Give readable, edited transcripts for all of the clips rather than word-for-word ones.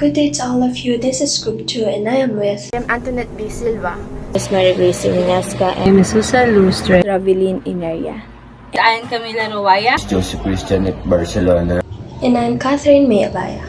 Good day to all of you. This is Group 2 and I am with Antonette Silva. Nengasca. I'm Jhoy Lustre. Rubylyn Eneria. Ayen, Camilla, Ruaya. Joseph Christian at Barcelona. and I'm Catherine May Abaya.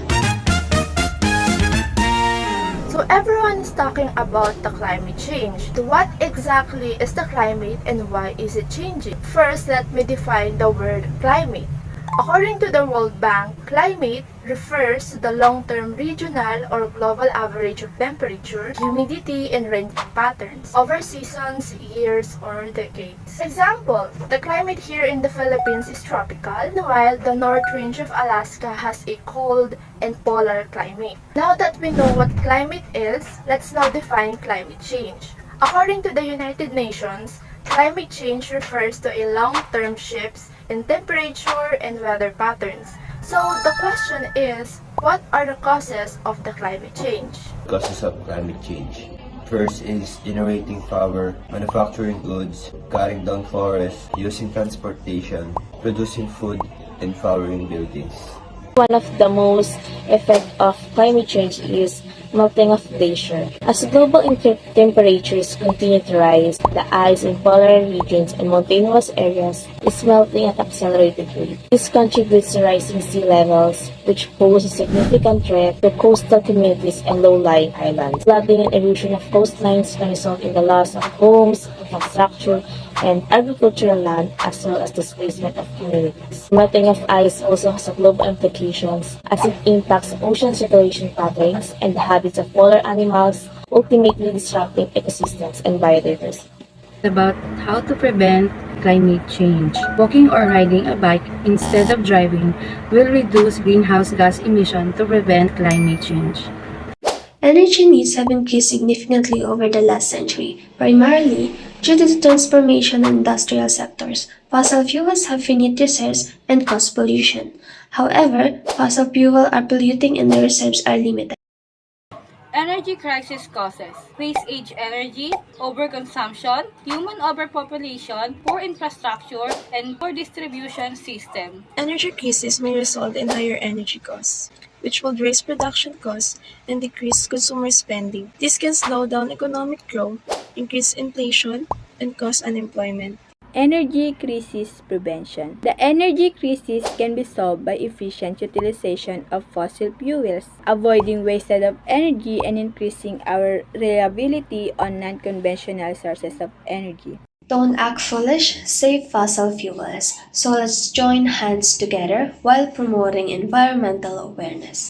So everyone is talking about the climate change. What exactly is the climate and why is it changing? First, let me define the word climate. According to the World Bank, climate refers to the long-term regional or global average of temperature, humidity, and rainfall patterns over seasons, years, or decades. Example, the climate here in the Philippines is tropical, while the North Range of Alaska has a cold and polar climate. Now that we know what climate is, let's now define climate change. According to the United Nations, climate change refers to a long-term shifts in temperature and weather patterns. So the question is, what are the causes of the climate change? Causes of climate change. First is generating power, manufacturing goods, cutting down forests, using transportation, producing food, and powering buildings. One of the most effect of climate change is melting of glacier. As global temperatures continue to rise, the ice in polar regions and mountainous areas is melting at accelerated rate. This contributes to rising sea levels, which pose a significant threat to coastal communities and low-lying islands. Flooding and erosion of coastlines can result in the loss of homes, infrastructure, and agricultural land, as well as displacement of communities. Melting of ice also has global implications as it impacts ocean circulation patterns and the habits of polar animals, ultimately disrupting ecosystems and biodiversity. About how to prevent climate change. Walking or riding a bike instead of driving will reduce greenhouse gas emission to prevent climate change. Energy needs have increased significantly over the last century, primarily due to the transformation in industrial sectors. Fossil fuels have finite reserves and cause pollution. However, fossil fuels are polluting and the reserves are limited. Energy crisis causes space-age energy, overconsumption, human overpopulation, poor infrastructure, and poor distribution system. Energy crisis may result in higher energy costs, which will raise production costs and decrease consumer spending. This can slow down economic growth, increase inflation, and cause unemployment. Energy crisis prevention. The energy crisis can be solved by efficient utilization of fossil fuels, avoiding wasted of energy, and increasing our reliability on non-conventional sources of energy. Don't act foolish, save fossil fuels. So let's join hands together while promoting environmental awareness.